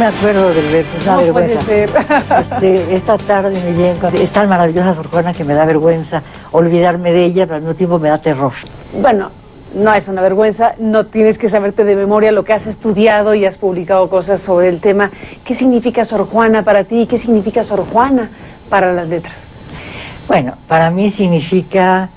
me acuerdo del verso, es una vergüenza. Puede ser. Esta tarde me llega, es tan maravillosa Sor Juana que me da vergüenza olvidarme de ella, pero al mismo tiempo me da terror. Bueno, no es una vergüenza, no tienes que saberte de memoria lo que has estudiado y has publicado cosas sobre el tema. ¿Qué significa Sor Juana para ti? ¿Qué significa Sor Juana para las letras? Bueno, para mí significa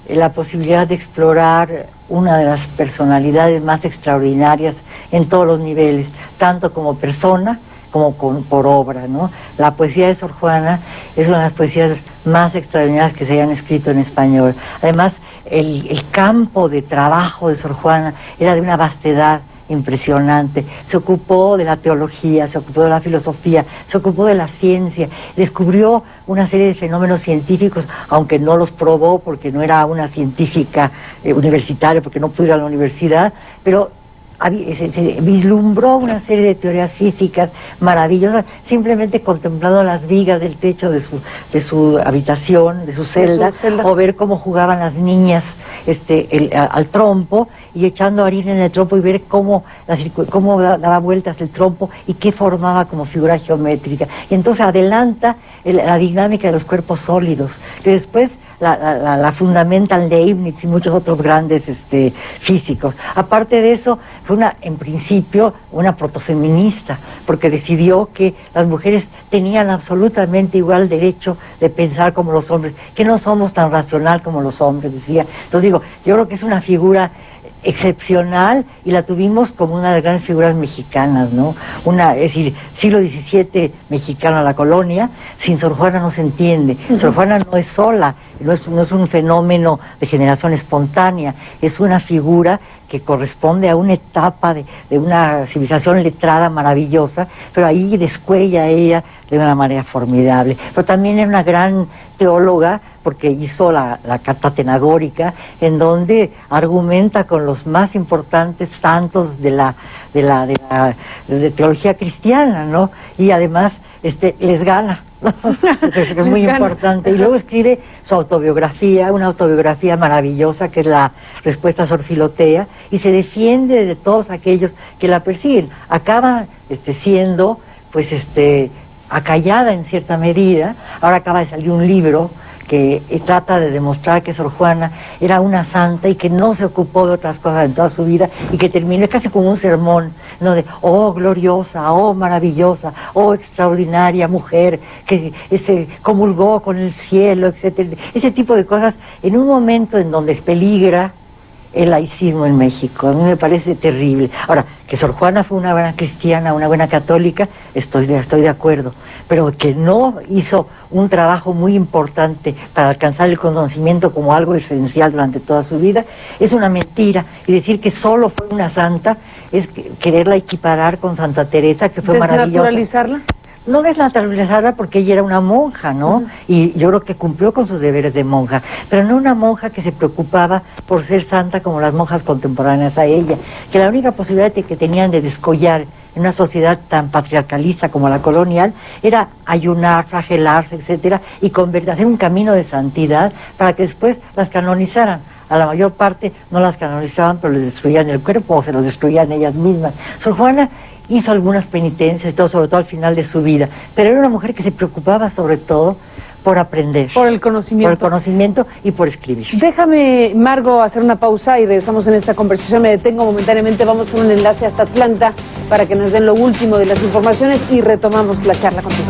la posibilidad de explorar una de las personalidades más extraordinarias en todos los niveles, tanto como persona como por obra, ¿no? La poesía de Sor Juana es una de las poesías más extraordinarias que se hayan escrito en español. Además, el campo de trabajo de Sor Juana era de una vastedad impresionante. Se ocupó de la teología, se ocupó de la filosofía, se ocupó de la ciencia, descubrió una serie de fenómenos científicos, aunque no los probó porque no era una científica universitaria, porque no pudo ir a la universidad, pero se vislumbró una serie de teorías físicas maravillosas, simplemente contemplando las vigas del techo de su habitación, de su celda, o ver cómo jugaban las niñas al trompo, y echando harina en el trompo y ver cómo daba vueltas el trompo y qué formaba como figura geométrica. Y entonces adelanta la dinámica de los cuerpos sólidos, que después la fundamentan Leibniz y muchos otros grandes físicos. Aparte de eso, fue en principio una protofeminista, porque decidió que las mujeres tenían absolutamente igual derecho de pensar como los hombres, que no somos tan racional como los hombres, decía. Entonces digo, yo creo que es una figura excepcional y la tuvimos como una de las grandes figuras mexicanas, ¿no? Es decir, siglo XVII mexicano, la colonia, sin Sor Juana no se entiende. Sor Juana no es sola, no es un fenómeno de generación espontánea, es una figura que corresponde a una etapa de una civilización letrada maravillosa, pero ahí descuella ella de una manera formidable. Pero también es una gran teóloga, porque hizo la Carta Atenagórica, en donde argumenta con los más importantes santos de teología cristiana, ¿no? Y además les gana, ¿no? Entonces, es muy importante. Y luego escribe su autobiografía, una autobiografía maravillosa, que es la Respuesta a Sor Filotea, y se defiende de todos aquellos que la persiguen. Acaba siendo, pues, acallada en cierta medida. Ahora acaba de salir un libro que trata de demostrar que Sor Juana era una santa y que no se ocupó de otras cosas en toda su vida, y que terminó casi como un sermón, ¿no? De, oh gloriosa, oh maravillosa, oh extraordinaria mujer, que comulgó con el cielo, etcétera. Ese tipo de cosas en un momento en donde peligra el laicismo en México. A mí me parece terrible. Ahora, que Sor Juana fue una buena cristiana, una buena católica, estoy de acuerdo, pero que no hizo un trabajo muy importante para alcanzar el conocimiento como algo esencial durante toda su vida, es una mentira. Y decir que solo fue una santa es quererla equiparar con Santa Teresa, que fue maravillosa. ¿Desnaturalizarla? No desnaturalizarla, porque ella era una monja, ¿no? Y yo creo que cumplió con sus deberes de monja, pero no una monja que se preocupaba por ser santa como las monjas contemporáneas a ella, que la única posibilidad que tenían de descollar en una sociedad tan patriarcalista como la colonial era ayunar, flagelarse, etcétera, y hacer un camino de santidad para que después las canonizaran. A la mayor parte no las canonizaban, pero les destruían el cuerpo o se los destruían ellas mismas. Sor Juana hizo algunas penitencias, sobre todo al final de su vida, pero era una mujer que se preocupaba sobre todo por aprender. Por el conocimiento. Por el conocimiento y por escribir. Déjame, Margo, hacer una pausa y regresamos en esta conversación. Me detengo momentáneamente, vamos a un enlace hasta Atlanta para que nos den lo último de las informaciones y retomamos la charla contigo.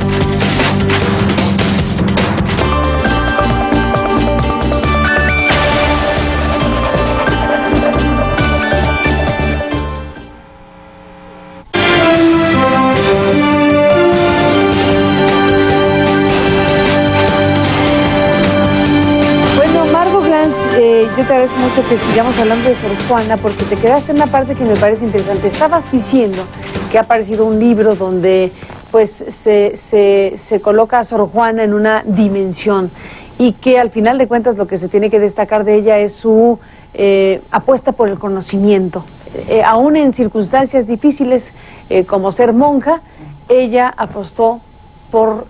Yo te agradezco mucho que sigamos hablando de Sor Juana, porque te quedaste en una parte que me parece interesante. Estabas diciendo que ha aparecido un libro donde pues se coloca a Sor Juana en una dimensión, y que al final de cuentas lo que se tiene que destacar de ella es su apuesta por el conocimiento. Aún en circunstancias difíciles como ser monja, ella apostó por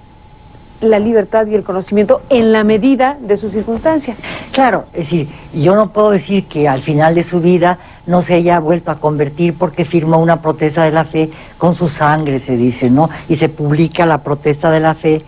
la libertad y el conocimiento en la medida de su circunstancia. Claro, es decir, yo no puedo decir que al final de su vida no se haya vuelto a convertir porque firmó una protesta de la fe con su sangre, se dice, ¿no? Y se publica la protesta de la fe,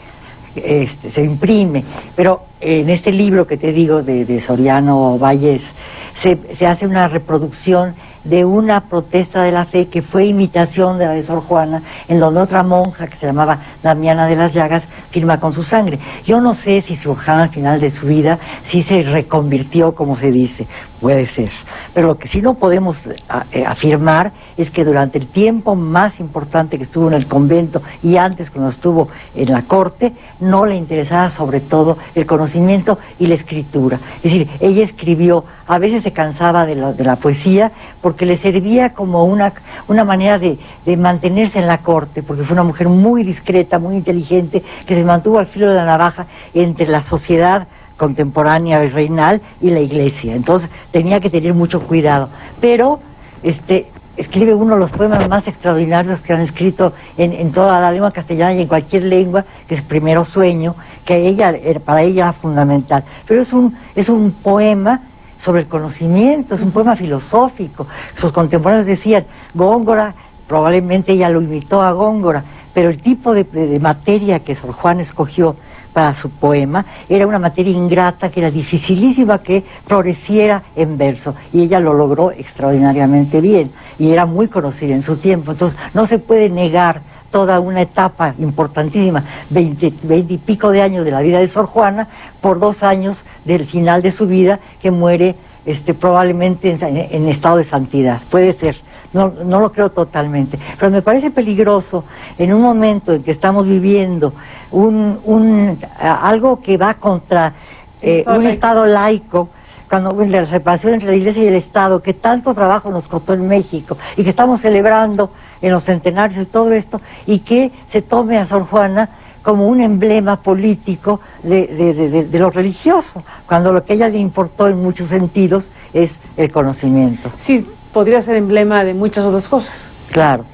se imprime. Pero en este libro que te digo de Soriano Vallés, se hace una reproducción de una protesta de la fe que fue imitación de la de Sor Juana, en donde otra monja que se llamaba Damiana de las Llagas firma con su sangre. Yo no sé si Sor Juana al final de su vida sí se reconvirtió, como se dice, puede ser. Pero lo que sí no podemos afirmar es que durante el tiempo más importante que estuvo en el convento y antes cuando estuvo en la corte, no le interesaba sobre todo el conocimiento y la escritura. Es decir, ella escribió, a veces se cansaba de la poesía porque le servía como una manera de mantenerse en la corte, porque fue una mujer muy discreta, muy inteligente, que se mantuvo al filo de la navaja entre la sociedad contemporánea y reinal y la iglesia. Entonces tenía que tener mucho cuidado. Pero escribe uno de los poemas más extraordinarios que han escrito en toda la lengua castellana y en cualquier lengua, que es Primero Sueño, que para ella era fundamental. Pero es un poema sobre el conocimiento, es un poema filosófico. Sus contemporáneos decían, Góngora, probablemente ella lo imitó a Góngora, pero el tipo de materia que Sor Juana escogió para su poema era una materia ingrata, que era dificilísima que floreciera en verso, y ella lo logró extraordinariamente bien, y era muy conocida en su tiempo. Entonces no se puede negar toda una etapa importantísima, 20 y pico de años de la vida de Sor Juana, por 2 años del final de su vida, que muere probablemente en estado de santidad. Puede ser, no lo creo totalmente, pero me parece peligroso en un momento en que estamos viviendo algo que va contra un Estado laico, cuando la separación entre la Iglesia y el Estado, que tanto trabajo nos costó en México y que estamos celebrando en los centenarios y todo esto, y que se tome a Sor Juana como un emblema político de lo religioso, cuando lo que a ella le importó en muchos sentidos es el conocimiento. Sí, podría ser emblema de muchas otras cosas. Claro.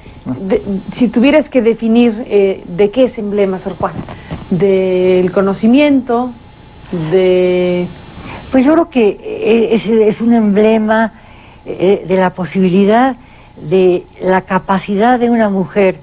Si tuvieras que definir de qué es emblema Sor Juana, del conocimiento, Pues yo creo que es un emblema de la posibilidad, de la capacidad de una mujer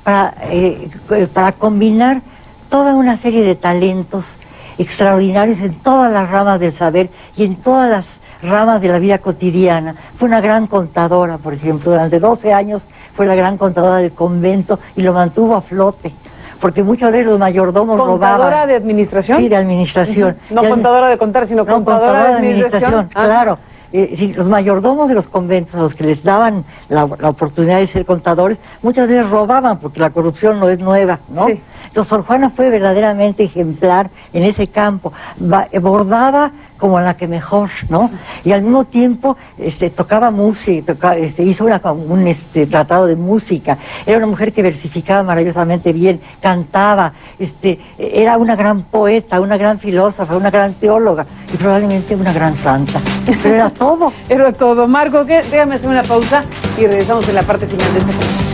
para combinar toda una serie de talentos extraordinarios en todas las ramas del saber y en todas las ramas de la vida cotidiana. Fue una gran contadora, por ejemplo, durante 12 años fue la gran contadora del convento y lo mantuvo a flote, porque muchas veces los mayordomos robaban. ¿Contadora de administración? Sí, de administración. No contadora de contar, sino contadora de administración. Claro. Sí, los mayordomos de los conventos, a los que les daban la oportunidad de ser contadores, muchas veces robaban, porque la corrupción no es nueva, ¿no? Sí. Entonces Sor Juana fue verdaderamente ejemplar en ese campo, bordaba como la que mejor, ¿no? Y al mismo tiempo tocaba música, hizo un tratado de música, era una mujer que versificaba maravillosamente bien, cantaba, era una gran poeta, una gran filósofa, una gran teóloga y probablemente una gran santa. Pero era todo. Era todo. Marco, déjame hacer una pausa y regresamos en la parte final de este programa.